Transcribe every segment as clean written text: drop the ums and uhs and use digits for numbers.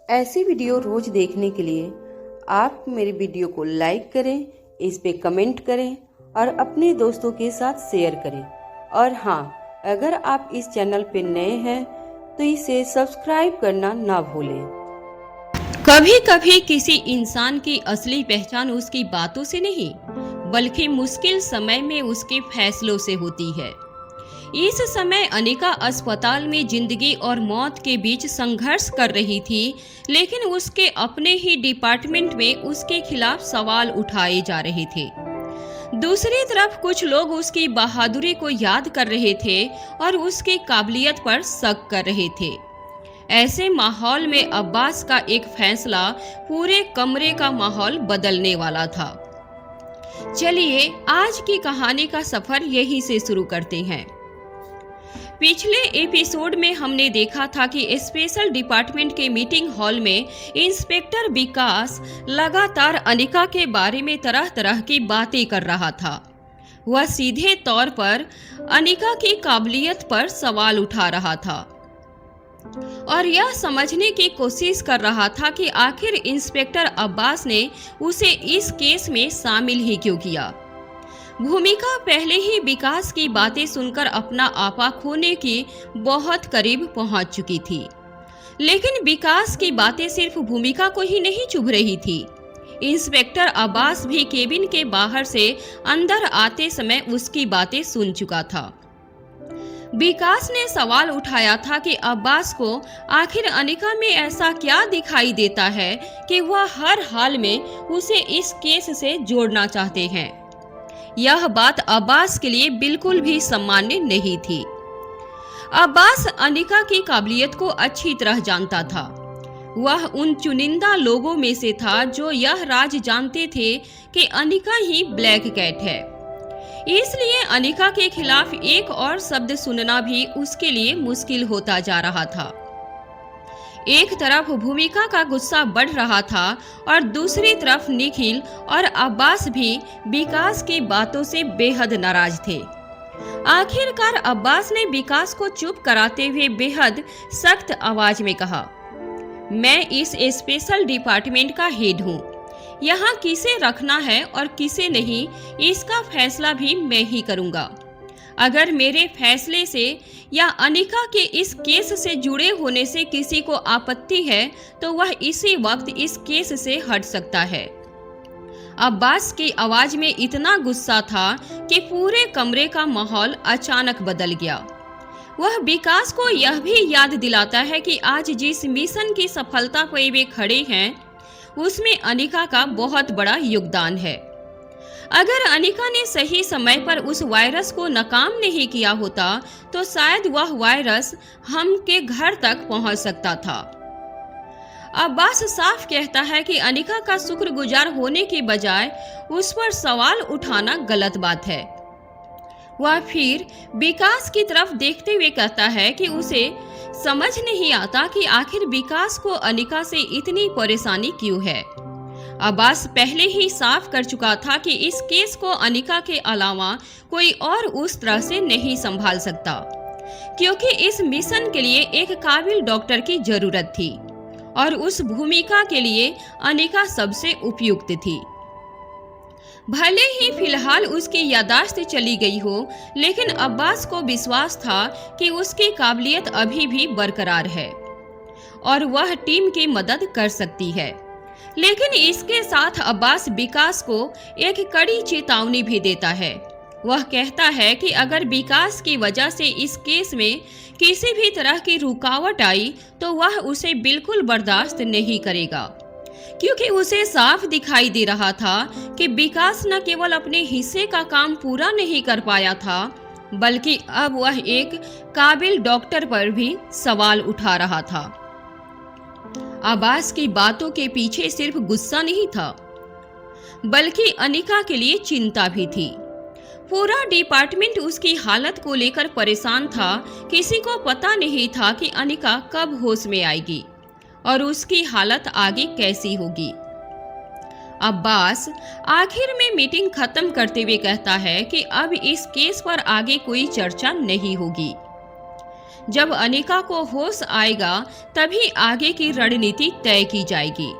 ऐसी वीडियो रोज देखने के लिए आप मेरे वीडियो को लाइक करें, इस पे कमेंट करें और अपने दोस्तों के साथ शेयर करें। और हाँ, अगर आप इस चैनल पे नए हैं तो इसे सब्सक्राइब करना ना भूलें। कभी कभी किसी इंसान की असली पहचान उसकी बातों से नहीं, बल्कि मुश्किल समय में उसके फैसलों से होती है। इस समय अनिका अस्पताल में जिंदगी और मौत के बीच संघर्ष कर रही थी, लेकिन उसके अपने ही डिपार्टमेंट में उसके खिलाफ सवाल उठाए जा रहे थे। दूसरी तरफ कुछ लोग उसकी बहादुरी को याद कर रहे थे और उसकी काबिलियत पर शक कर रहे थे। ऐसे माहौल में अब्बास का एक फैसला पूरे कमरे का माहौल बदलने वाला था। चलिए आज की कहानी का सफर यहीं से शुरू करते हैं। पिछले एपिसोड में हमने देखा था कि स्पेशल डिपार्टमेंट के मीटिंग हॉल में इंस्पेक्टर विकास लगातार अनिका के बारे में तरह तरह की बातें कर रहा था। वह सीधे तौर पर अनिका की काबिलियत पर सवाल उठा रहा था और यह समझने की कोशिश कर रहा था कि आखिर इंस्पेक्टर अब्बास ने उसे इस केस में शामिल ही क्यों किया। भूमिका पहले ही विकास की बातें सुनकर अपना आपा खोने की बहुत करीब पहुंच चुकी थी, लेकिन विकास की बातें सिर्फ भूमिका को ही नहीं चुभ रही थी। इंस्पेक्टर अब्बास भी केबिन के बाहर से अंदर आते समय उसकी बातें सुन चुका था। विकास ने सवाल उठाया था कि अब्बास को आखिर अनिका में ऐसा क्या दिखाई देता है कि वह हर हाल में उसे इस केस से जोड़ना चाहते हैं। यह बात अब्बास के लिए बिल्कुल भी सामान्य नहीं थी। अब्बास अनिका की काबिलियत को अच्छी तरह जानता था। वह उन चुनिंदा लोगों में से था जो यह राज जानते थे कि अनिका ही ब्लैक कैट है। इसलिए अनिका के खिलाफ एक और शब्द सुनना भी उसके लिए मुश्किल होता जा रहा था। एक तरफ भूमिका का गुस्सा बढ़ रहा था और दूसरी तरफ निखिल और अब्बास भी विकास की बातों से बेहद नाराज थे। आखिरकार अब्बास ने विकास को चुप कराते हुए बेहद सख्त आवाज में कहा, मैं इस स्पेशल डिपार्टमेंट का हेड हूँ। यहाँ किसे रखना है और किसे नहीं, इसका फैसला भी मैं ही करूँगा। अगर मेरे फैसले से या अनिका के इस केस से जुड़े होने से किसी को आपत्ति है तो वह इसी वक्त इस केस से हट सकता है। अब्बास की आवाज में इतना गुस्सा था कि पूरे कमरे का माहौल अचानक बदल गया। वह विकास को यह भी याद दिलाता है कि आज जिस मिशन की सफलता पर वे खड़े हैं उसमें अनिका का बहुत बड़ा योगदान है। अगर अनिका ने सही समय पर उस वायरस को नाकाम नहीं किया होता तो शायद वह वायरस हम के घर तक पहुंच सकता था। अब्बास साफ कहता है कि अनिका का शुक्रगुजार होने के बजाय उस पर सवाल उठाना गलत बात है। वह फिर विकास की तरफ देखते हुए कहता है कि उसे समझ नहीं आता कि आखिर विकास को अनिका से इतनी परेशानी क्यों है। अब्बास पहले ही साफ कर चुका था कि इस केस को अनिका के अलावा कोई और उस तरह से नहीं संभाल सकता, क्योंकि इस मिशन के लिए एक काबिल डॉक्टर की जरूरत थी और उस भूमिका के लिए अनिका सबसे उपयुक्त थी। भले ही फिलहाल उसकी यादाश्त चली गई हो, लेकिन अब्बास को विश्वास था कि उसकी काबिलियत अभी भी बरकरार है और वह टीम की मदद कर सकती है। लेकिन इसके साथ अब्बास विकास को एक कड़ी चेतावनी भी देता है। वह कहता है कि अगर विकास की वजह से इस केस में किसी भी तरह की रुकावट आई तो वह उसे बिल्कुल बर्दाश्त नहीं करेगा, क्योंकि उसे साफ दिखाई दे रहा था कि विकास न केवल अपने हिस्से का काम पूरा नहीं कर पाया था, बल्कि अब वह एक काबिल डॉक्टर पर भी सवाल उठा रहा था। अब्बास की बातों के पीछे सिर्फ गुस्सा नहीं था, बल्कि अनिका के लिए चिंता भी थी। पूरा डिपार्टमेंट उसकी हालत को लेकर परेशान था। किसी को पता नहीं था कि अनिका कब होश में आएगी और उसकी हालत आगे कैसी होगी। अब्बास आखिर में मीटिंग खत्म करते हुए कहता है कि अब इस केस पर आगे कोई चर्चा नहीं होगी। जब अनिका को होश आएगा तभी आगे की रणनीति तय की जाएगी।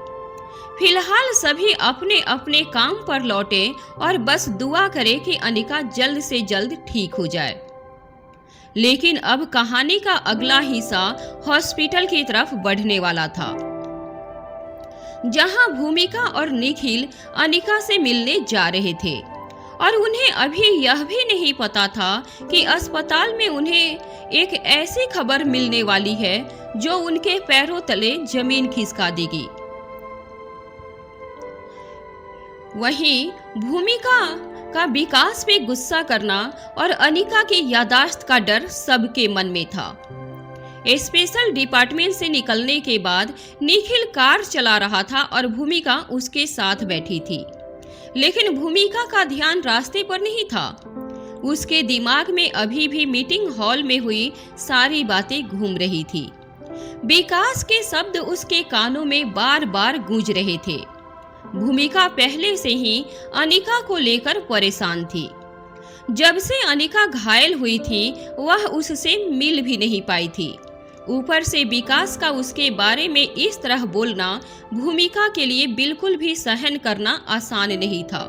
फिलहाल सभी अपने अपने काम पर लौटे और बस दुआ करें कि अनिका जल्द से जल्द ठीक हो जाए। लेकिन अब कहानी का अगला हिस्सा हॉस्पिटल की तरफ बढ़ने वाला था, जहां भूमिका और निखिल अनिका से मिलने जा रहे थे और उन्हें अभी यह भी नहीं पता था कि अस्पताल में उन्हें एक ऐसी खबर मिलने वाली है जो उनके पैरों तले जमीन खिसका देगी। वहीं भूमिका का विकास पे गुस्सा करना और अनिका की यादाश्त का डर सबके मन में था। स्पेशल डिपार्टमेंट से निकलने के बाद निखिल कार चला रहा था और भूमिका उसके साथ बैठी थी, लेकिन भूमिका का ध्यान रास्ते पर नहीं था। उसके दिमाग में अभी भी मीटिंग हॉल में हुई सारी बातें घूम रही थी। विकास के शब्द उसके कानों में बार बार गूंज रहे थे। भूमिका पहले से ही अनिका को लेकर परेशान थी। जब से अनिका घायल हुई थी वह उससे मिल भी नहीं पाई थी। ऊपर से विकास का उसके बारे में इस तरह बोलना भूमिका के लिए बिल्कुल भी सहन करना आसान नहीं था।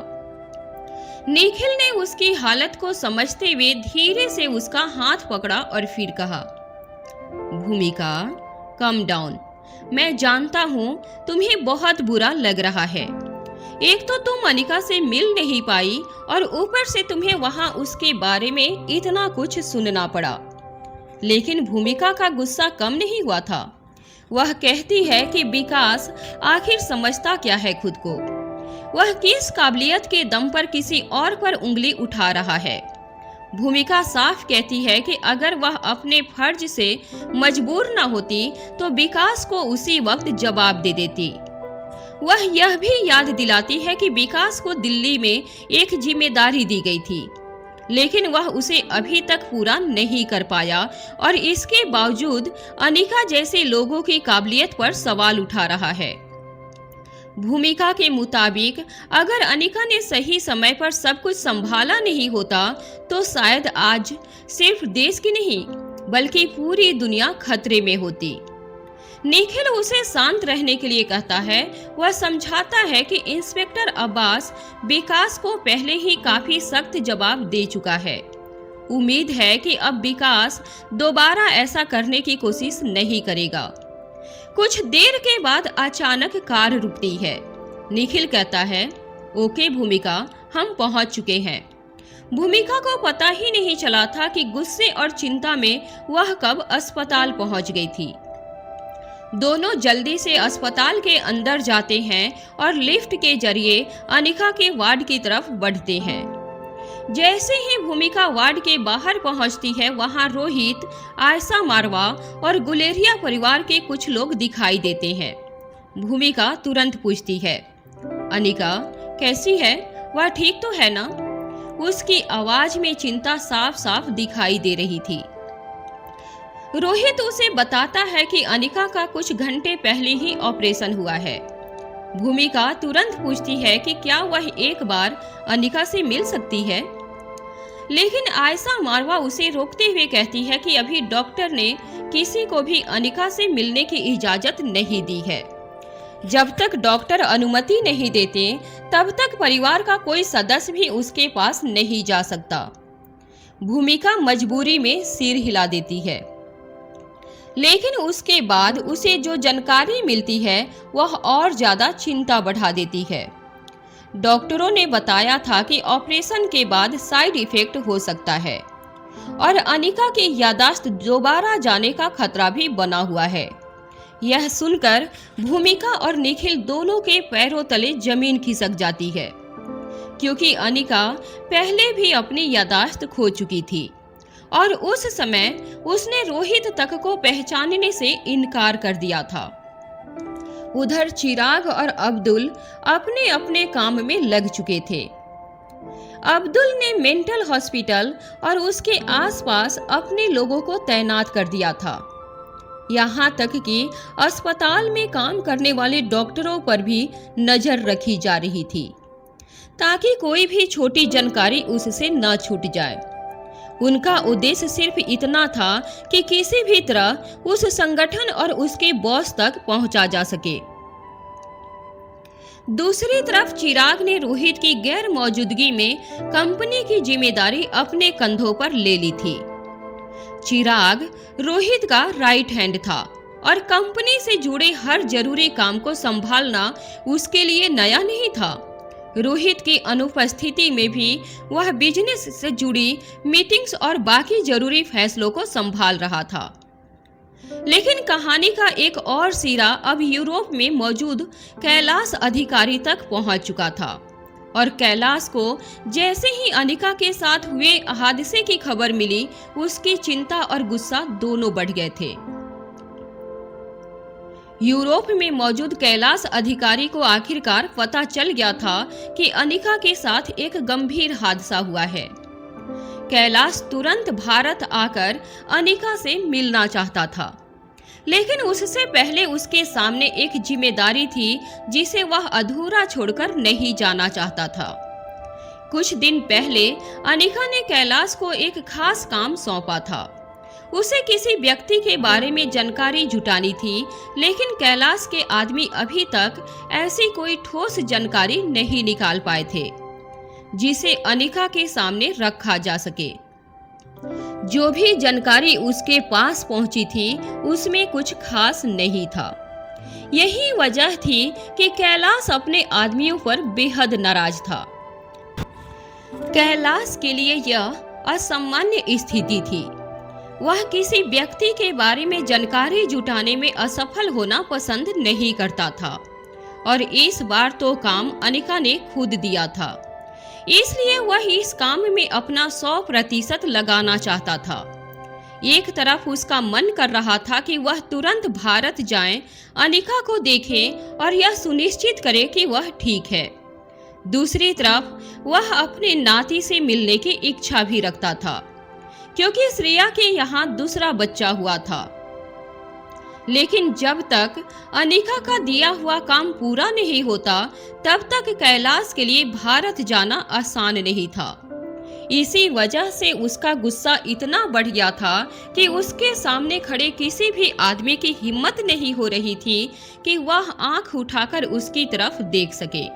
निखिल ने उसकी हालत को समझते हुए धीरे से उसका हाथ पकड़ा और फिर कहा, भूमिका कम डाउन। मैं जानता हूँ तुम्हें बहुत बुरा लग रहा है। एक तो तुम अनिका से मिल नहीं पाई और ऊपर से तुम्हें वहां उसके बारे में इतना कुछ सुनना पड़ा। लेकिन भूमिका का गुस्सा कम नहीं हुआ था। वह कहती है कि विकास आखिर समझता क्या है खुद को। वह किस काबिलियत के दम पर किसी और पर उंगली उठा रहा है। भूमिका साफ कहती है कि अगर वह अपने फर्ज से मजबूर न होती तो विकास को उसी वक्त जवाब दे देती। वह यह भी याद दिलाती है कि विकास को दिल्ली में एक जिम्मेदारी दी गई थी, लेकिन वह उसे अभी तक पूरा नहीं कर पाया और इसके बावजूद अनिका जैसे लोगों की काबिलियत पर सवाल उठा रहा है। भूमिका के मुताबिक अगर अनिका ने सही समय पर सब कुछ संभाला नहीं होता तो शायद आज सिर्फ देश की नहीं बल्कि पूरी दुनिया खतरे में होती। निखिल उसे शांत रहने के लिए कहता है। वह समझाता है कि इंस्पेक्टर अब्बास विकास को पहले ही काफी सख्त जवाब दे चुका है। उम्मीद है कि अब विकास दोबारा ऐसा करने की कोशिश नहीं करेगा। कुछ देर के बाद अचानक कार रुकती है। निखिल कहता है, ओके भूमिका, हम पहुंच चुके हैं। भूमिका को पता ही नहीं चला था कि गुस्से और चिंता में वह कब अस्पताल पहुंच गई थी। दोनों जल्दी से अस्पताल के अंदर जाते हैं और लिफ्ट के जरिए अनिका के वार्ड की तरफ बढ़ते हैं। जैसे ही भूमिका वार्ड के बाहर पहुंचती है वहां रोहित, आयशा मारवा और गुलेरिया परिवार के कुछ लोग दिखाई देते हैं। भूमिका तुरंत पूछती है, अनिका कैसी है? वह ठीक तो है ना? उसकी आवाज में चिंता साफ साफ दिखाई दे रही थी। रोहित उसे बताता है कि अनिका का कुछ घंटे पहले ही ऑपरेशन हुआ है। भूमिका तुरंत पूछती है कि क्या वह एक बार अनिका से मिल सकती है, लेकिन आयशा मारवा उसे रोकते हुए कहती है कि अभी डॉक्टर ने किसी को भी अनिका से मिलने की इजाजत नहीं दी है। जब तक डॉक्टर अनुमति नहीं देते तब तक परिवार का कोई सदस्य भी उसके पास नहीं जा सकता। भूमिका मजबूरी में सिर हिला देती है, लेकिन उसके बाद उसे जो जानकारी मिलती है वह और ज्यादा चिंता बढ़ा देती है। डॉक्टरों ने बताया था कि ऑपरेशन के बाद साइड इफेक्ट हो सकता है और अनिका की यादाश्त दोबारा जाने का खतरा भी बना हुआ है। यह सुनकर भूमिका और निखिल दोनों के पैरों तले जमीन खिसक जाती है, क्योंकि अनिका पहले भी अपनी यादाश्त खो चुकी थी और उस समय उसने रोहित तक को पहचानने से इनकार कर दिया था। उधर चिराग और अब्दुल अपने अपने काम में लग चुके थे। अब्दुल ने मेंटल हॉस्पिटल और उसके आसपास अपने लोगों को तैनात कर दिया था। यहाँ तक कि अस्पताल में काम करने वाले डॉक्टरों पर भी नजर रखी जा रही थी, ताकि कोई भी छोटी जानकारी उससे न छूट जाए। उनका उद्देश्य सिर्फ इतना था कि किसी भी तरह उस संगठन और उसके बॉस तक पहुंचा जा सके। दूसरी तरफ चिराग ने रोहित की गैर मौजूदगी में कंपनी की जिम्मेदारी अपने कंधों पर ले ली थी। चिराग रोहित का राइट हैंड था और कंपनी से जुड़े हर जरूरी काम को संभालना उसके लिए नया नहीं था। रोहित की अनुपस्थिति में भी वह बिजनेस से जुड़ी मीटिंग्स और बाकी जरूरी फैसलों को संभाल रहा था। लेकिन कहानी का एक और सिरा अब यूरोप में मौजूद कैलाश अधिकारी तक पहुंच चुका था और कैलाश को जैसे ही अनिका के साथ हुए हादसे की खबर मिली, उसकी चिंता और गुस्सा दोनों बढ़ गए थे। यूरोप में मौजूद कैलाश अधिकारी को आखिरकार पता चल गया था कि अनिका के साथ एक गंभीर हादसा हुआ है। कैलाश तुरंत भारत आकर अनिका से मिलना चाहता था, लेकिन उससे पहले उसके सामने एक जिम्मेदारी थी जिसे वह अधूरा छोड़कर नहीं जाना चाहता था। कुछ दिन पहले अनिका ने कैलाश को एक खास काम सौंपा था। उसे किसी व्यक्ति के बारे में जानकारी जुटानी थी, लेकिन कैलाश के आदमी अभी तक ऐसी कोई ठोस जानकारी नहीं निकाल पाए थे जिसे अनिका के सामने रखा जा सके। जो भी जानकारी उसके पास पहुंची थी उसमें कुछ खास नहीं था। यही वजह थी कि कैलाश अपने आदमियों पर बेहद नाराज था। कैलाश के लिए यह असामान्य स्थिति थी। वह किसी व्यक्ति के बारे में जानकारी जुटाने में असफल होना पसंद नहीं करता था और इस बार तो काम अनिका ने खुद दिया था, इसलिए वह इस काम में अपना 100% लगाना चाहता था। एक तरफ उसका मन कर रहा था कि वह तुरंत भारत जाए, अनिका को देखे और यह सुनिश्चित करे कि वह ठीक है। दूसरी तरफ वह अपने नाती से मिलने की इच्छा भी रखता था, क्योंकि श्रेया के यहाँ दूसरा बच्चा हुआ था। लेकिन जब तक अनिका का दिया हुआ काम पूरा नहीं होता, तब तक कैलाश के लिए भारत जाना आसान नहीं था। इसी वजह से उसका गुस्सा इतना बढ़ गया था कि उसके सामने खड़े किसी भी आदमी की हिम्मत नहीं हो रही थी कि वह आंख उठाकर उसकी तरफ देख सके।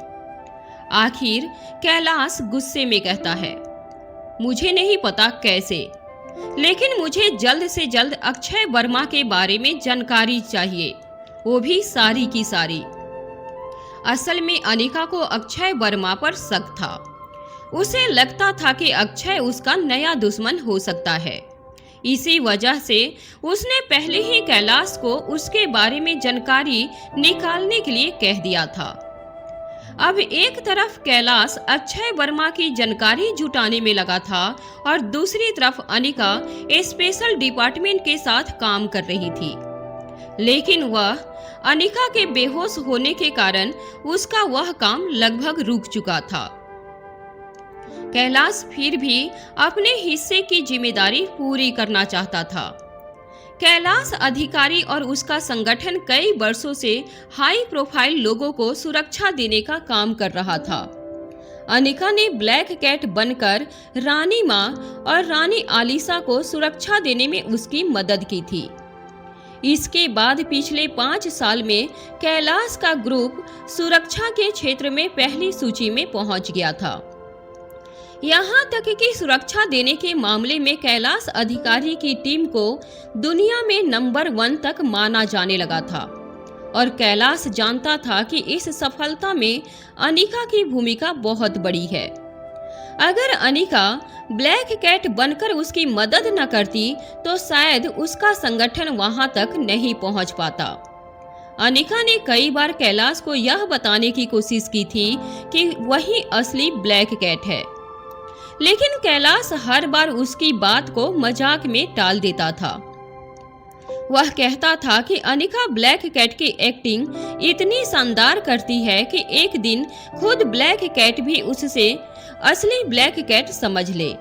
आखिर कैलाश गुस्से में कहता है, मुझे नहीं पता कैसे, लेकिन मुझे जल्द से जल्द अक्षय वर्मा के बारे में जानकारी चाहिए, वो भी सारी की सारी। असल में अनिका को अक्षय वर्मा पर शक था। उसे लगता था कि अक्षय उसका नया दुश्मन हो सकता है। इसी वजह से उसने पहले ही कैलाश को उसके बारे में जानकारी निकालने के लिए कह दिया था। अब एक तरफ कैलाश अक्षय वर्मा की जानकारी जुटाने में लगा था और दूसरी तरफ अनिका स्पेशल डिपार्टमेंट के साथ काम कर रही थी। लेकिन वह अनिका के बेहोश होने के कारण उसका वह काम लगभग रुक चुका था। कैलाश फिर भी अपने हिस्से की जिम्मेदारी पूरी करना चाहता था। कैलाश अधिकारी और उसका संगठन कई वर्षों से हाई प्रोफाइल लोगों को सुरक्षा देने का काम कर रहा था। अनिका ने ब्लैक कैट बनकर रानी माँ और रानी आलिशा को सुरक्षा देने में उसकी मदद की थी। इसके बाद पिछले 5 साल में कैलाश का ग्रुप सुरक्षा के क्षेत्र में पहली सूची में पहुंच गया था। यहाँ तक कि सुरक्षा देने के मामले में कैलाश अधिकारी की टीम को दुनिया में नंबर 1 तक माना जाने लगा था और कैलाश जानता था कि इस सफलता में अनिका की भूमिका बहुत बड़ी है। अगर अनिका ब्लैक कैट बनकर उसकी मदद न करती तो शायद उसका संगठन वहां तक नहीं पहुंच पाता। अनिका ने कई बार कैलाश को यह बताने की कोशिश की थी कि वही असली ब्लैक कैट है, लेकिन कैलाश हर बार उसकी बात को मजाक में टाल देता था। वह कहता था कि अनिका ब्लैक कैट की एक्टिंग इतनी शानदार करती है कि एक दिन खुद ब्लैक कैट भी उससे असली ब्लैक कैट समझ ले।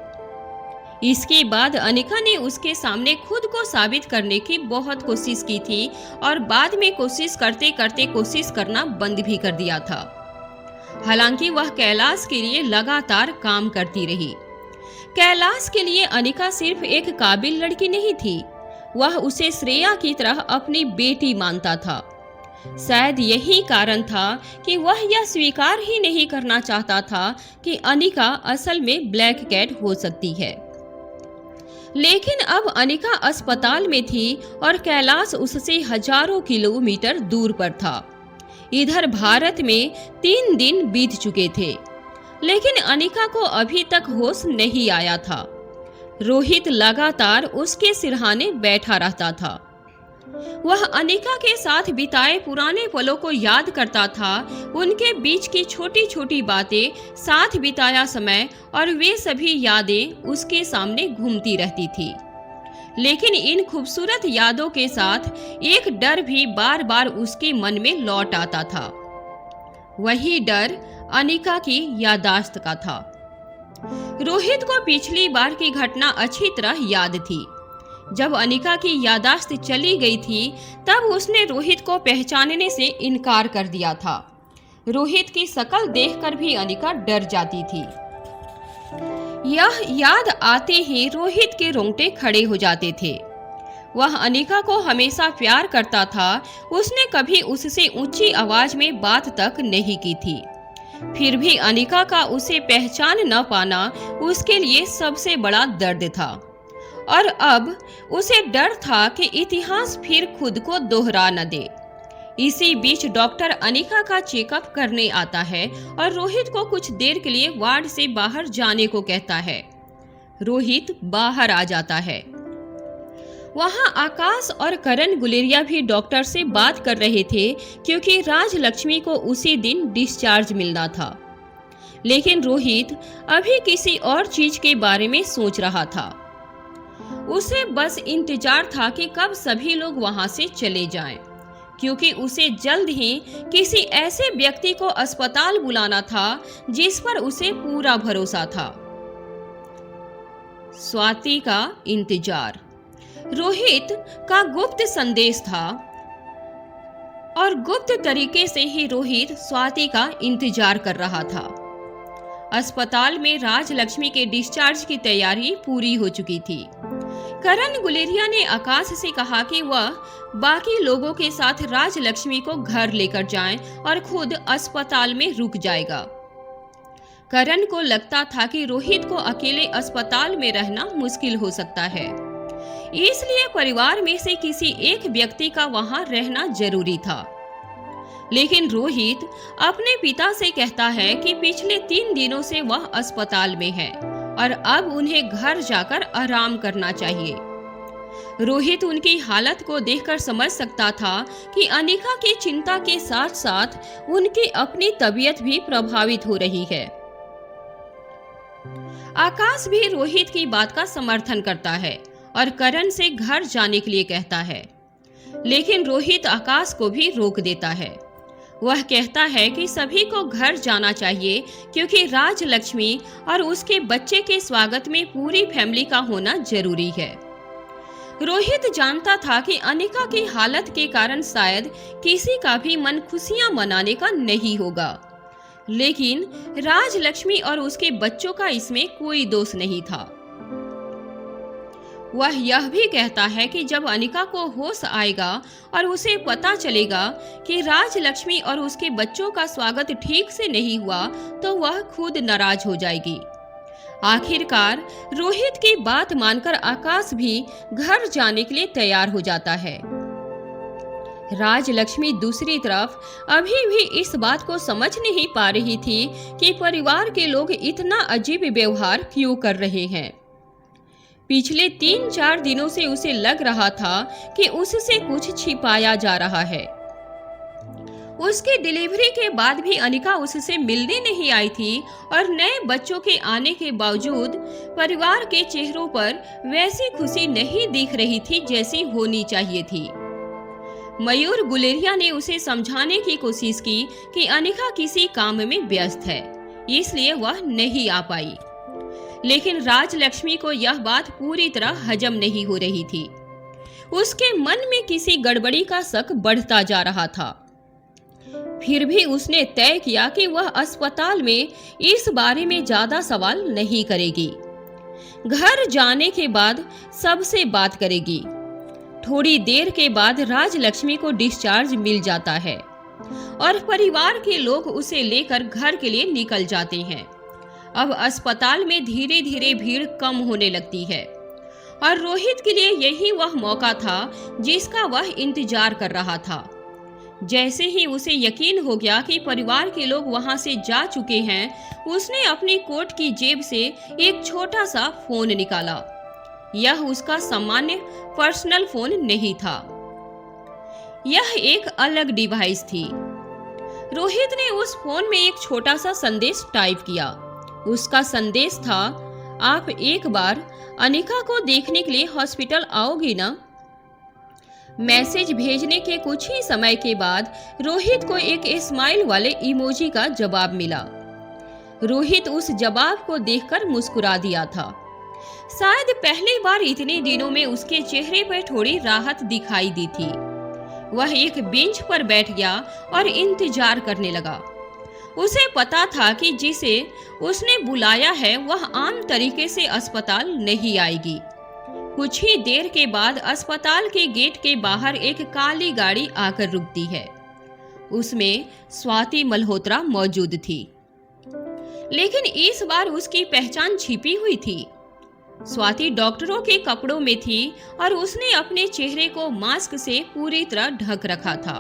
इसके बाद अनिका ने उसके सामने खुद को साबित करने की बहुत कोशिश की थी और बाद में कोशिश करते करते कोशिश करना बंद भी कर दिया था। हालांकि वह कैलाश के लिए लगातार काम करती रही। कैलाश के लिए अनिका सिर्फ एक काबिल लड़की नहीं थी, वह उसे श्रेया की तरह अपनी बेटी मानता था। शायद यही कारण था कि वह यह स्वीकार ही नहीं करना चाहता था कि अनिका असल में ब्लैक कैट हो सकती है। लेकिन अब अनिका अस्पताल में थी और कैलाश उससे हजारों किलोमीटर दूर पर था। इधर भारत में 3 दिन बीत चुके थे, लेकिन अनिका को अभी तक होश नहीं आया था। रोहित लगातार उसके सिरहाने बैठा रहता था। वह अनिका के साथ बिताए पुराने पलों को याद करता था, उनके बीच की छोटी छोटी बातें, साथ बिताया समय और वे सभी यादें उसके सामने घूमती रहती थी। लेकिन इन खूबसूरत यादों के साथ एक डर भी बार बार उसके मन में लौट आता था। वही डर अनिका की यादाश्त का था। रोहित को पिछली बार की घटना अच्छी तरह याद थी। जब अनिका की यादाश्त चली गई थी, तब उसने रोहित को पहचानने से इनकार कर दिया था। रोहित की शक्ल देखकर भी अनिका डर जाती थी। यह याद आते ही रोहित के रोंगटे खड़े हो जाते थे। वह अनिका को हमेशा प्यार करता था, उसने कभी उससे ऊंची आवाज में बात तक नहीं की थी। फिर भी अनिका का उसे पहचान न पाना उसके लिए सबसे बड़ा दर्द था। और अब उसे डर था कि इतिहास फिर खुद को दोहरा न दे। इसी बीच डॉक्टर अनिका का चेकअप करने आता है और रोहित को कुछ देर के लिए वार्ड से बाहर जाने को कहता है। रोहित बाहर आ जाता है। वहां आकाश और करण गुलेरिया भी डॉक्टर से बात कर रहे थे, क्योंकि राजलक्ष्मी को उसी दिन डिस्चार्ज मिलना था। लेकिन रोहित अभी किसी और चीज के बारे में सोच रहा था। उसे बस इंतजार था कि कब सभी लोग वहां से चले जाएं, क्योंकि उसे जल्द ही किसी ऐसे व्यक्ति को अस्पताल बुलाना था जिस पर उसे पूरा भरोसा था। स्वाति का इंतजार रोहित का गुप्त संदेश था, और गुप्त तरीके से ही रोहित स्वाति का इंतजार कर रहा था। अस्पताल में राजलक्ष्मी के डिस्चार्ज की तैयारी पूरी हो चुकी थी। करण गुलेरिया ने आकाश से कहा कि वह बाकी लोगों के साथ राजलक्ष्मी को घर लेकर जाएं और खुद अस्पताल में रुक जाएगा। करण को लगता था कि रोहित को अकेले अस्पताल में रहना मुश्किल हो सकता है, इसलिए परिवार में से किसी एक व्यक्ति का वहां रहना जरूरी था। लेकिन रोहित अपने पिता से कहता है कि पिछले 3 दिनों से वह अस्पताल में है और अब उन्हें घर जाकर आराम करना चाहिए। रोहित उनकी हालत को देखकर समझ सकता था कि अनिका की चिंता के साथ साथ उनकी अपनी तबीयत भी प्रभावित हो रही है। आकाश भी रोहित की बात का समर्थन करता है और करण से घर जाने के लिए कहता है, लेकिन रोहित आकाश को भी रोक देता है। वह कहता है कि सभी को घर जाना चाहिए, क्योंकि राजलक्ष्मी और उसके बच्चे के स्वागत में पूरी फैमिली का होना जरूरी है। रोहित जानता था कि अनिका की हालत के कारण शायद किसी का भी मन खुशियां मनाने का नहीं होगा, लेकिन राजलक्ष्मी और उसके बच्चों का इसमें कोई दोष नहीं था। वह यह भी कहता है कि जब अनिका को होश आएगा और उसे पता चलेगा कि राजलक्ष्मी और उसके बच्चों का स्वागत ठीक से नहीं हुआ, तो वह खुद नाराज हो जाएगी। आखिरकार रोहित की बात मानकर आकाश भी घर जाने के लिए तैयार हो जाता है। राजलक्ष्मी दूसरी तरफ अभी भी इस बात को समझ नहीं पा रही थी कि परिवार के लोग इतना अजीब व्यवहार क्यों कर रहे हैं। पिछले 3-4 दिनों से उसे लग रहा था कि उससे कुछ छिपाया जा रहा है। उसकी डिलीवरी के बाद भी अनिका उससे मिलने नहीं आई थी और नए बच्चों के आने के बावजूद परिवार के चेहरों पर वैसी खुशी नहीं दिख रही थी जैसी होनी चाहिए थी। मयूर गुलेरिया ने उसे समझाने की कोशिश की कि अनिका किसी काम में व्यस्त है, इसलिए वह नहीं आ पाई। लेकिन राजलक्ष्मी को यह बात पूरी तरह हजम नहीं हो रही थी। उसके मन में किसी गड़बड़ी का शक बढ़ता जा रहा था। फिर भी उसने तय किया कि वह अस्पताल में इस बारे में ज्यादा सवाल नहीं करेगी। घर जाने के बाद सबसे बात करेगी। थोड़ी देर के बाद राजलक्ष्मी को डिस्चार्ज मिल जाता है और परिवार के लोग उसे लेकर घर के लिए निकल जाते हैं। अब अस्पताल में धीरे धीरे भीड़ कम होने लगती है और रोहित के लिए यही वह मौका था जिसका वह इंतजार कर रहा था। जैसे ही उसे यकीन हो गया कि परिवार के लोग वहां से जा चुके हैं, उसने अपनी कोट की जेब से एक छोटा सा फोन निकाला। यह उसका सामान्य पर्सनल फोन नहीं था, यह एक अलग डिवाइस थी। रोहित ने उस फोन में एक छोटा सा संदेश टाइप किया। उसका संदेश था, आप एक बार अनिका को देखने के लिए हॉस्पिटल आओगे ना? मैसेज भेजने के कुछ ही समय के बाद रोहित को एक स्माइल वाले इमोजी का जवाब मिला। रोहित उस जवाब को देखकर मुस्कुरा दिया था। शायद पहली बार इतने दिनों में उसके चेहरे पर थोड़ी राहत दिखाई दी थी। वह एक बेंच पर बैठ गया और इंतजार करने लगा। उसे पता था कि जिसे उसने बुलाया है वह आम तरीके से अस्पताल नहीं आएगी। कुछ ही देर के बाद अस्पताल के गेट के बाहर एक काली गाड़ी आकर रुकती है। उसमें स्वाति मल्होत्रा मौजूद थी, लेकिन इस बार उसकी पहचान छिपी हुई थी। स्वाति डॉक्टरों के कपड़ों में थी और उसने अपने चेहरे को मास्क से पूरी तरह ढक रखा था।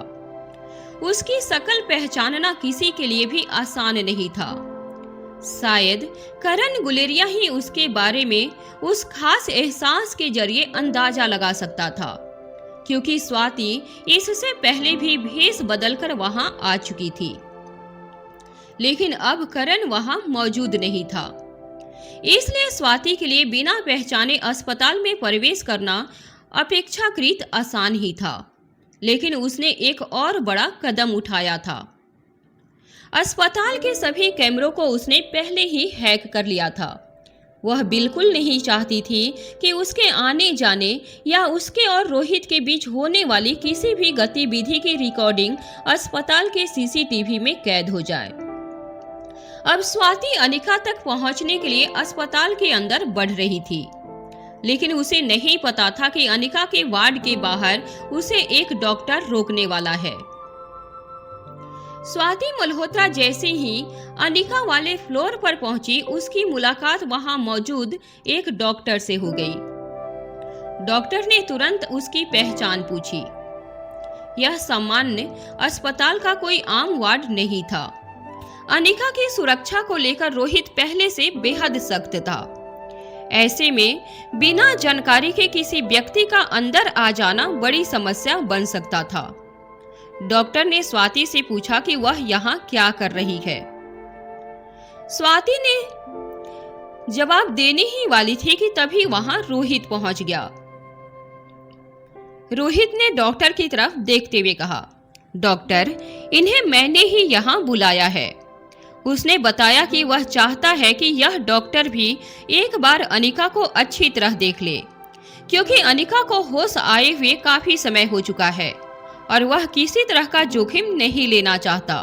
उसकी शक्ल पहचानना किसी के लिए भी आसान नहीं था। शायद करण गुलेरिया ही उसके बारे में उस खास एहसास के जरिए अंदाजा लगा सकता था, क्योंकि स्वाति इससे पहले भी भेष बदलकर वहां आ चुकी थी। लेकिन अब करण वहां मौजूद नहीं था, इसलिए स्वाति के लिए बिना पहचाने अस्पताल में प्रवेश करना अपेक्षाकृत आसान ही था। लेकिन उसने एक और बड़ा कदम उठाया था। अस्पताल के सभी कैमरों को उसने पहले ही हैक कर लिया था। वह बिल्कुल नहीं चाहती थी कि उसके आने जाने या उसके और रोहित के बीच होने वाली किसी भी गतिविधि की रिकॉर्डिंग अस्पताल के सीसीटीवी में कैद हो जाए। अब स्वाति अनिका तक पहुंचने के लिए अस्पताल के अंदर बढ़ रही थी, लेकिन उसे नहीं पता था कि अनिका के वार्ड के बाहर उसे एक डॉक्टर रोकने वाला है। स्वाति मल्होत्रा जैसे ही अनिका वाले फ्लोर पर पहुंची, उसकी मुलाकात वहां मौजूद एक डॉक्टर से हो गई। डॉक्टर ने तुरंत उसकी पहचान पूछी। यह सामान्य अस्पताल का कोई आम वार्ड नहीं था। अनिका की सुरक्षा को लेकर रोहित पहले से बेहद सख्त था। ऐसे में बिना जानकारी के किसी व्यक्ति का अंदर आ जाना बड़ी समस्या बन सकता था। डॉक्टर ने स्वाति से पूछा कि वह यहाँ क्या कर रही है। स्वाति ने जवाब देने ही वाली थी कि तभी वहां रोहित पहुंच गया। रोहित ने डॉक्टर की तरफ देखते हुए कहा, डॉक्टर, इन्हें मैंने ही यहाँ बुलाया है। उसने बताया कि वह चाहता है कि यह डॉक्टर भी एक बार अनिका को अच्छी तरह देख ले, क्योंकि अनिका को होश आए हुए काफी समय हो चुका है और वह किसी तरह का जोखिम नहीं लेना चाहता।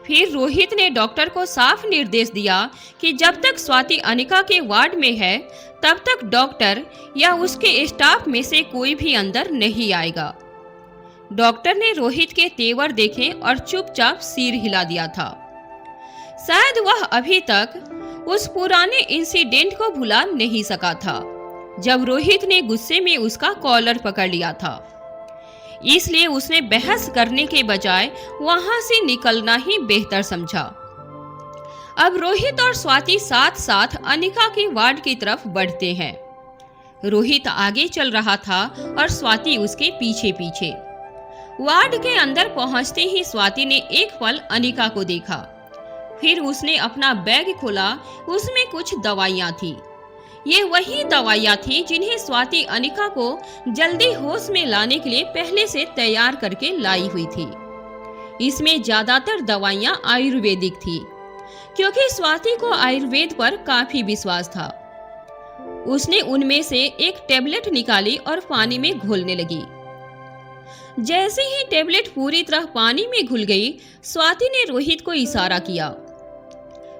फिर रोहित ने डॉक्टर को साफ निर्देश दिया कि जब तक स्वाति अनिका के वार्ड में है तब तक डॉक्टर या उसके स्टाफ में से कोई भी अंदर नहीं आएगा। डॉक्टर ने रोहित के तेवर देखे और चुपचाप सिर हिला दिया था। शायद वह अभी तक उस पुराने इंसिडेंट को भुला नहीं सका था जब रोहित ने गुस्से में उसका कॉलर पकड़ लिया था। इसलिए उसने बहस करने के बजाय वहां से निकलना ही बेहतर समझा। अब रोहित और स्वाति साथ साथ अनिका के वार्ड की तरफ बढ़ते हैं। रोहित आगे चल रहा था और स्वाति उसके पीछे पीछे। वार्ड के अंदर पहुंचते ही स्वाति ने एक पल अनिका को देखा। फिर उसने अपना बैग खोला। उसमें कुछ दवाइयां थी। ये वही दवाइयां थी जिन्हें स्वाति अनिका को जल्दी होश में लाने के लिए पहले से तैयार करके लाई हुई थी। इसमें ज्यादातर दवाइयां आयुर्वेदिक थी, क्योंकि स्वाति को आयुर्वेद पर काफी विश्वास था। उसने उनमें से एक टेबलेट निकाली और पानी में घोलने लगी। जैसे ही टेबलेट पूरी तरह पानी में घुल गई, स्वाति ने रोहित को इशारा किया।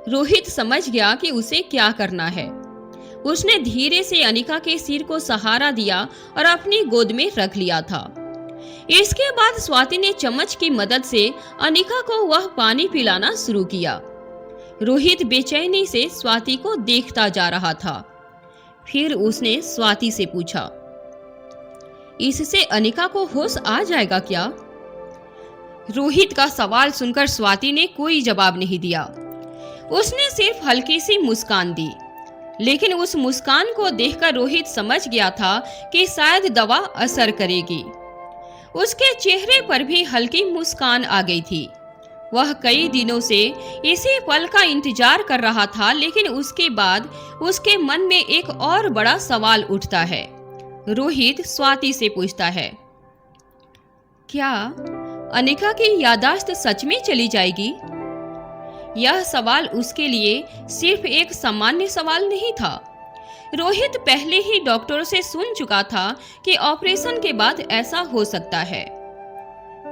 रोहित समझ गया कि उसे क्या करना है। उसने धीरे से अनिका के सिर को सहारा दिया और अपनी गोद में रख लिया था। इसके बाद स्वाति ने चम्मच की मदद से अनिका को वह पानी पिलाना शुरू किया। रोहित बेचैनी से स्वाति को देखता जा रहा था। फिर उसने स्वाति से पूछा, इससे अनिका को होश आ जाएगा क्या? रोहित का सवाल सुनकर स्वाति ने कोई जवाब नहीं दिया। उसने सिर्फ हल्की सी मुस्कान दी, लेकिन उस मुस्कान को देखकर रोहित समझ गया था कि शायद दवा असर करेगी। उसके चेहरे पर भी हल्की मुस्कान आ गई थी। वह कई दिनों से इसी पल का इंतजार कर रहा था, लेकिन उसके बाद उसके मन में एक और बड़ा सवाल उठता है। रोहित स्वाति से पूछता है, क्या अनिका की याददाश्त सच में चली जाएगी? यह सवाल उसके लिए सिर्फ एक सामान्य सवाल नहीं था। रोहित पहले ही डॉक्टरों से सुन चुका था कि ऑपरेशन के बाद ऐसा हो सकता है।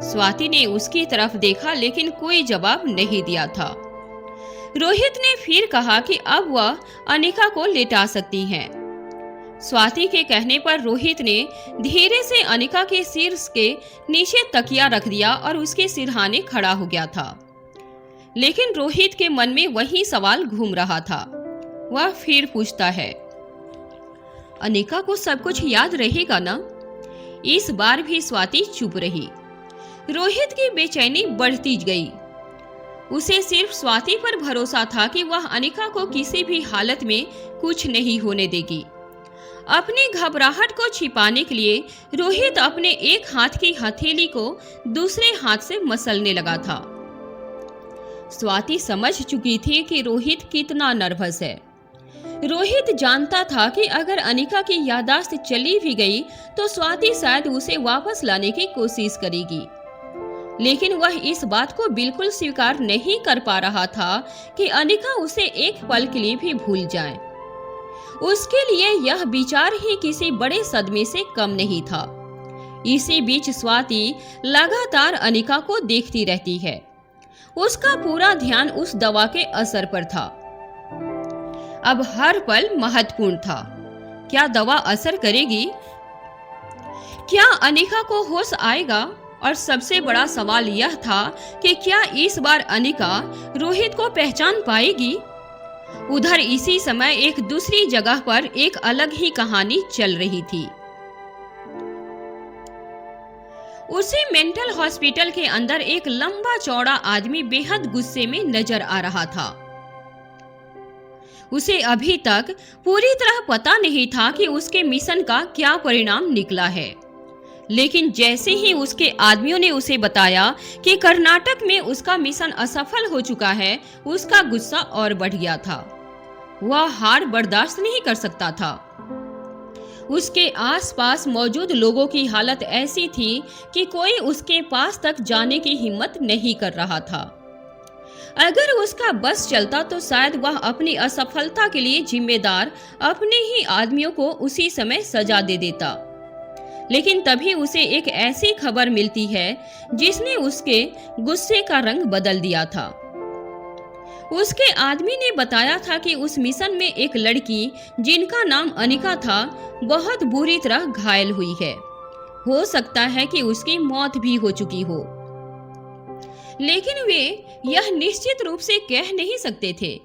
स्वाति ने उसकी तरफ देखा, लेकिन कोई जवाब नहीं दिया था। रोहित ने फिर कहा कि अब वह अनिका को लेटा सकती हैं। स्वाति के कहने पर रोहित ने धीरे से अनिका के सिर के नीचे तकिया रख दिया और उसके सिरहाने खड़ा हो गया था। लेकिन रोहित के मन में वही सवाल घूम रहा था। वह फिर पूछता है, अनिका को सब कुछ याद रहेगा ना? इस बार भी स्वाति चुप रही। रोहित की बेचैनी बढ़ती गई। उसे सिर्फ स्वाति पर भरोसा था कि वह अनिका को किसी भी हालत में कुछ नहीं होने देगी। अपनी घबराहट को छिपाने के लिए रोहित अपने एक हाथ की हथेली को दूसरे हाथ से मसलने लगा था। स्वाति समझ चुकी थी कि रोहित कितना नर्वस है। रोहित जानता था कि अगर अनिका की याददाश्त चली भी गई तो स्वाति शायद उसे वापस लाने की कोशिश करेगी, लेकिन वह इस बात को बिल्कुल स्वीकार नहीं कर पा रहा था कि अनिका उसे एक पल के लिए भी भूल जाए। उसके लिए यह विचार ही किसी बड़े सदमे से कम नहीं था। इसी बीच स्वाति लगातार अनिका को देखती रहती है। उसका पूरा ध्यान उस दवा के असर पर था। अब हर पल महत्वपूर्ण था। क्या दवा असर करेगी? क्या अनिका को होश आएगा? और सबसे बड़ा सवाल यह था कि क्या इस बार अनिका रोहित को पहचान पाएगी? उधर इसी समय एक दूसरी जगह पर एक अलग ही कहानी चल रही थी। उसी मेंटल हॉस्पिटल के अंदर एक लंबा चौड़ा आदमी बेहद गुस्से में नजर आ रहा था। उसे अभी तक पूरी तरह पता नहीं था कि उसके मिशन का क्या परिणाम निकला है, लेकिन जैसे ही उसके आदमियों ने उसे बताया कि कर्नाटक में उसका मिशन असफल हो चुका है, उसका गुस्सा और बढ़ गया था। वह हार बर्दाश्त नहीं कर सकता था। उसके आसपास मौजूद लोगों की हालत ऐसी थी कि कोई उसके पास तक जाने की हिम्मत नहीं कर रहा था। अगर उसका बस चलता तो शायद वह अपनी असफलता के लिए जिम्मेदार अपने ही आदमियों को उसी समय सजा दे देता। लेकिन तभी उसे एक ऐसी खबर मिलती है जिसने उसके गुस्से का रंग बदल दिया था। उसके आदमी ने बताया था कि उस मिशन में एक लड़की जिनका नाम अनिका था बहुत बुरी तरह घायल हुई है। हो सकता है कि उसकी मौत भी हो चुकी हो, लेकिन वे यह निश्चित रूप से कह नहीं सकते थे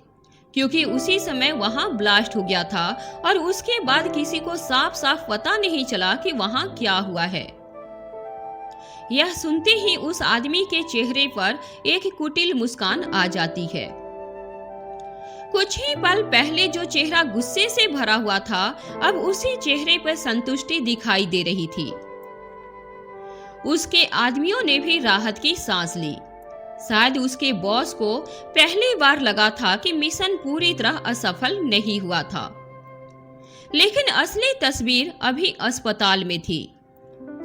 क्योंकि उसी समय वहां ब्लास्ट हो गया था और उसके बाद किसी को साफ साफ पता नहीं चला कि वहां क्या हुआ है। यह सुनते ही उस आदमी के चेहरे पर एक कुटिल मुस्कान आ जाती है। कुछ ही पल पहले जो चेहरा गुस्से से भरा हुआ था, अब उसी चेहरे पर संतुष्टि दिखाई दे रही थी। उसके आदमियों ने भी राहत की सांस ली। शायद उसके बॉस को पहली बार लगा था कि मिशन पूरी तरह असफल नहीं हुआ था, लेकिन असली तस्वीर अभी अस्पताल में थी।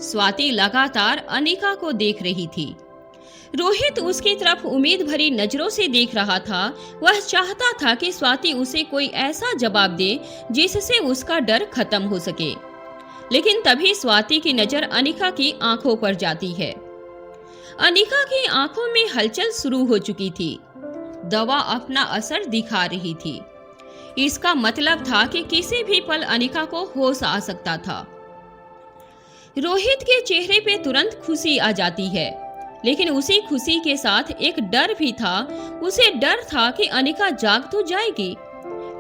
स्वाति लगातार अनिका को देख रही थी। रोहित उसकी तरफ उम्मीद भरी नजरों से देख रहा था। वह चाहता था कि स्वाति उसे कोई ऐसा जवाब दे जिससे उसका डर खत्म हो सके, लेकिन तभी स्वाति की नजर अनिका की आंखों पर जाती है। अनिका की आंखों में हलचल शुरू हो चुकी थी। दवा अपना असर दिखा रही थी। इसका मतलब था कि किसी भी पल अनिका को होश आ सकता था। रोहित के चेहरे पे तुरंत खुशी आ जाती है, लेकिन उसी खुशी के साथ एक डर भी था। उसे डर था कि अनिका जाग तो जाएगी,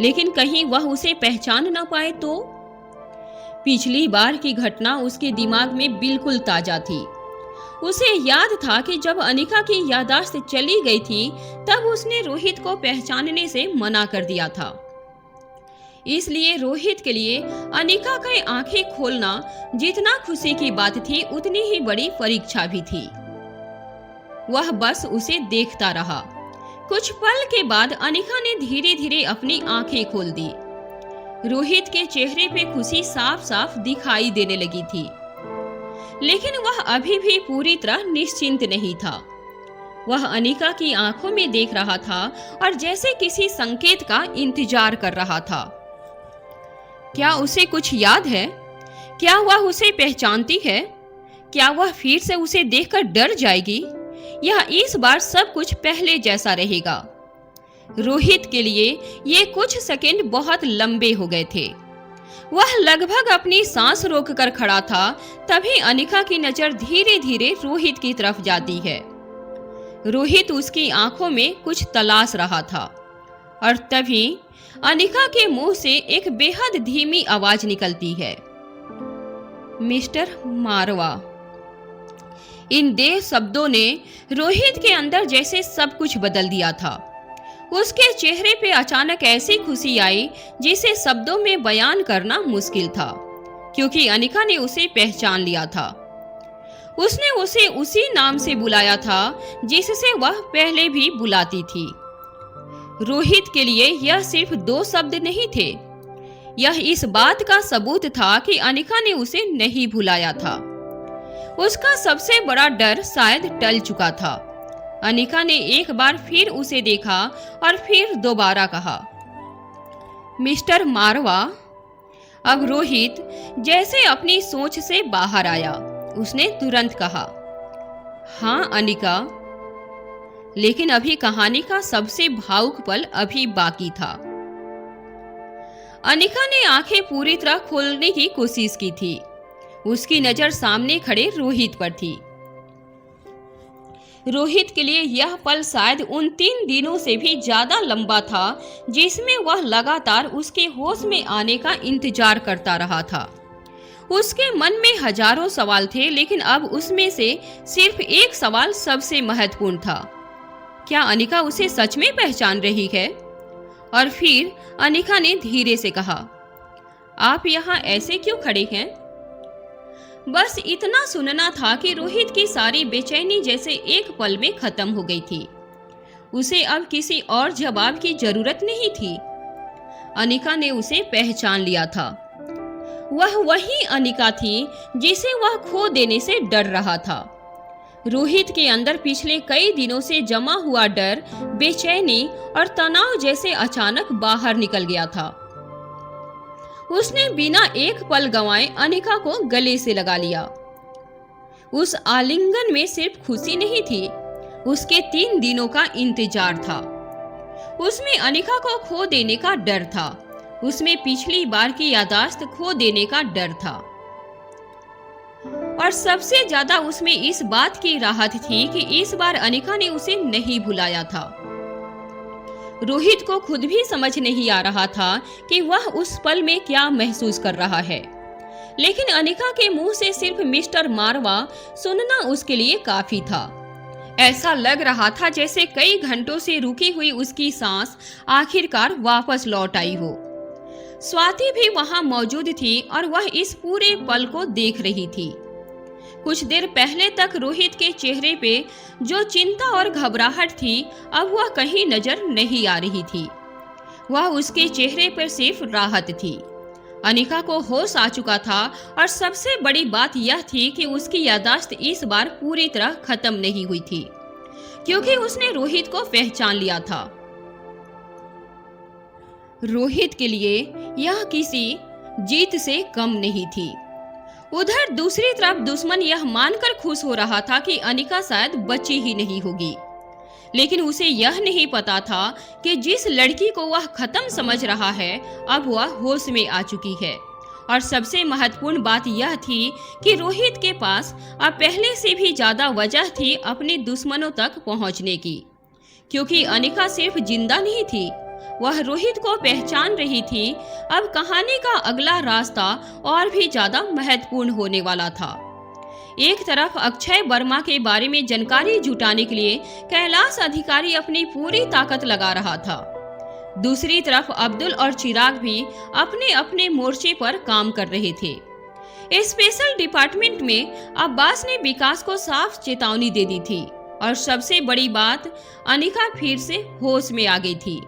लेकिन कहीं वह उसे पहचान न पाए तो। पिछली बार की घटना उसके दिमाग में बिल्कुल ताजा थी। उसे याद था कि जब अनिका की याददाश्त चली गई थी, तब उसने रोहित को पहचानने से मना कर दिया था। इसलिए रोहित के लिए अनिका की आंखें खोलना जितना खुशी की बात थी, उतनी ही बड़ी परीक्षा भी थी। वह बस उसे देखता रहा। कुछ पल के बाद अनिका ने धीरे धीरे अपनी आंखें खोल दी। रोहित के चेहरे पे खुशी साफ साफ दिखाई देने लगी थी, लेकिन वह अभी भी पूरी तरह निश्चिंत नहीं था। वह अनिका की आंखों में देख रहा था और जैसे किसी संकेत का इंतजार कर रहा था। क्या उसे कुछ याद है? क्या वह उसे पहचानती है? क्या वह फिर से उसे देखकर डर जाएगी, या इस बार सब कुछ पहले जैसा रहेगा? रोहित के लिए ये कुछ सेकंड बहुत लंबे हो गए थे। वह लगभग अपनी सांस रोककर खड़ा था। तभी अनिका की नजर धीरे धीरे रोहित की तरफ जाती है। रोहित उसकी आंखों में कुछ तलाश रहा था, और तभी अनिका के मुंह से एक बेहद धीमी आवाज निकलती है, मिस्टर मारवा। इन 2 शब्दों ने रोहित के अंदर जैसे सब कुछ बदल दिया था। उसके चेहरे पे अचानक ऐसी खुशी आई जिसे शब्दों में बयान करना मुश्किल था, क्योंकि अनिका ने उसे पहचान लिया था। उसने उसे उसी नाम से बुलाया था जिससे वह पहले भी बुलाती थी। रोहित के लिए यह सिर्फ 2 शब्द नहीं थे, यह इस बात का सबूत था कि अनिका ने उसे नहीं भुलाया था। उसका सबसे बड़ा डर शायद टल चुका था। अनिका ने एक बार फिर उसे देखा और फिर दोबारा कहा, मिस्टर मारवा। अब रोहित जैसे अपनी सोच से बाहर आया। उसने तुरंत कहा, हाँ अनिका। लेकिन अभी कहानी का सबसे भावुक पल अभी बाकी था। अनिका ने आंखें पूरी तरह खोलने की कोशिश की थी। उसकी नजर सामने खड़े रोहित पर थी। रोहित के लिए यह पल शायद उन 3 दिनों से भी ज्यादा लंबा था जिसमें वह लगातार उसके होश में आने का इंतजार करता रहा था। उसके मन में हजारों सवाल थे, लेकिन अब उसमें से सिर्फ एक सवाल सबसे महत्वपूर्ण था, क्या अनिका उसे सच में पहचान रही है? और फिर अनिका ने धीरे से कहा, आप यहाँ ऐसे क्यों खड़े हैं? बस इतना सुनना था कि रोहित की सारी बेचैनी जैसे एक पल में खत्म हो गई थी। उसे अब किसी और जवाब की जरूरत नहीं थी। अनिका ने उसे पहचान लिया था। वह वही अनिका थी जिसे वह खो देने से डर रहा था। रोहित के अंदर पिछले कई दिनों से जमा हुआ डर, बेचैनी और तनाव जैसे अचानक बाहर निकल गया था। उसने बिना एक पल गंवाए अनिका को गले से लगा लिया। उस आलिंगन में सिर्फ खुशी नहीं थी, उसके 3 दिनों का इंतजार था। उसमें अनिका को खो देने का डर था, उसमें पिछली बार की याददाश्त खो देने का डर था, और सबसे ज्यादा उसमें इस बात की राहत थी कि इस बार अनिका ने उसे नहीं भुलाया था। रोहित को खुद भी समझ नहीं आ रहा था कि वह उस पल में क्या महसूस कर रहा है, लेकिन अनिका के मुंह से सिर्फ मिस्टर मारवा सुनना उसके लिए काफी था। ऐसा लग रहा था जैसे कई घंटों से रुकी हुई उसकी सांस आखिरकार वापस लौट आई हो। स्वाति भी वहां मौजूद थी और वह इस पूरे पल को देख रही थी। कुछ देर पहले तक रोहित के चेहरे पे जो चिंता और घबराहट थी, अब वह कहीं नजर नहीं आ रही थी। वह उसके चेहरे पर सिर्फ राहत थी। अनिका को होश आ चुका था, और सबसे बड़ी बात यह थी कि उसकी याददाश्त इस बार पूरी तरह खत्म नहीं हुई थी, क्योंकि उसने रोहित को पहचान लिया था। रोहित के लिए यह किसी जीत से कम नहीं थी। उधर दूसरी तरफ दुश्मन यह मानकर खुश हो रहा था कि अनिका शायद बची ही नहीं होगी। लेकिन उसे यह नहीं पता था कि जिस लड़की को वह खत्म समझ रहा है अब वह होश में आ चुकी है। और सबसे महत्वपूर्ण बात यह थी कि रोहित के पास अब पहले से भी ज्यादा वजह थी अपने दुश्मनों तक पहुंचने की, क्योंकि अनिका सिर्फ जिंदा नहीं थी, वह रोहित को पहचान रही थी। अब कहानी का अगला रास्ता और भी ज्यादा महत्वपूर्ण होने वाला था। एक तरफ अक्षय वर्मा के बारे में जानकारी जुटाने के लिए कैलाश अधिकारी अपनी पूरी ताकत लगा रहा था। दूसरी तरफ अब्दुल और चिराग भी अपने अपने मोर्चे पर काम कर रहे थे। स्पेशल डिपार्टमेंट में अब्बास ने विकास को साफ चेतावनी दे दी थी और सबसे बड़ी बात, अनिका फिर से होश में आ गई थी।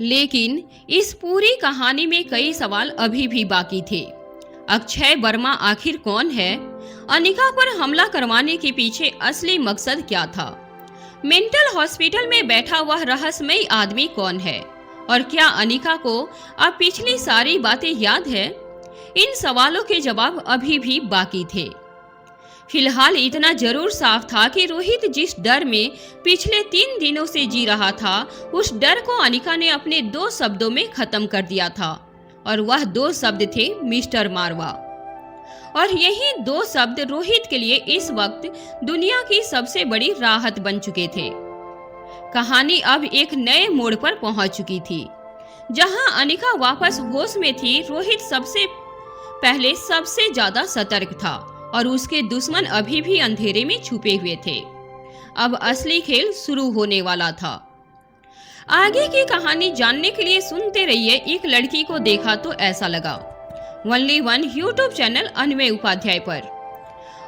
लेकिन इस पूरी कहानी में कई सवाल अभी भी बाकी थे। अक्षय वर्मा आखिर कौन है? अनिका पर हमला करवाने के पीछे असली मकसद क्या था? मेंटल हॉस्पिटल में बैठा वह रहस्यमयी आदमी कौन है? और क्या अनिका को अब पिछली सारी बातें याद है? इन सवालों के जवाब अभी भी बाकी थे। फिलहाल इतना जरूर साफ था कि रोहित जिस डर में पिछले 3 दिनों से जी रहा था, उस डर को अनिका ने अपने 2 शब्दों में खत्म कर दिया था, और वह 2 शब्द थे मिस्टर मारवा। और यही 2 शब्द रोहित के लिए इस वक्त दुनिया की सबसे बड़ी राहत बन चुके थे। कहानी अब एक नए मोड़ पर पहुंच चुकी थी। जहां अनिका वापस होश में थी, रोहित सबसे पहले सबसे ज्यादा सतर्क था और उसके दुश्मन अभी भी अंधेरे में छुपे हुए थे। अब असली खेल शुरू होने वाला था। आगे की कहानी जानने के लिए सुनते रहिए एक लड़की को देखा तो ऐसा लगा, only one YouTube channel अनवय Upadhyay पर।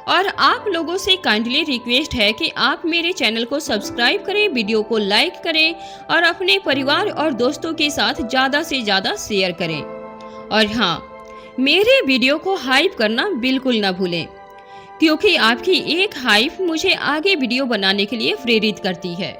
और आप लोगों से काइंडली रिक्वेस्ट है कि आप मेरे चैनल को सब्सक्राइब करें, वीडियो को लाइक करें और अपने परिवार और दोस्तों के साथ ज़्यादा से ज़्यादा शेयर करें। और हाँ, मेरे वीडियो को हाइप करना बिल्कुल ना भूलें, क्योंकि आपकी एक हाइप मुझे आगे वीडियो बनाने के लिए प्रेरित करती है।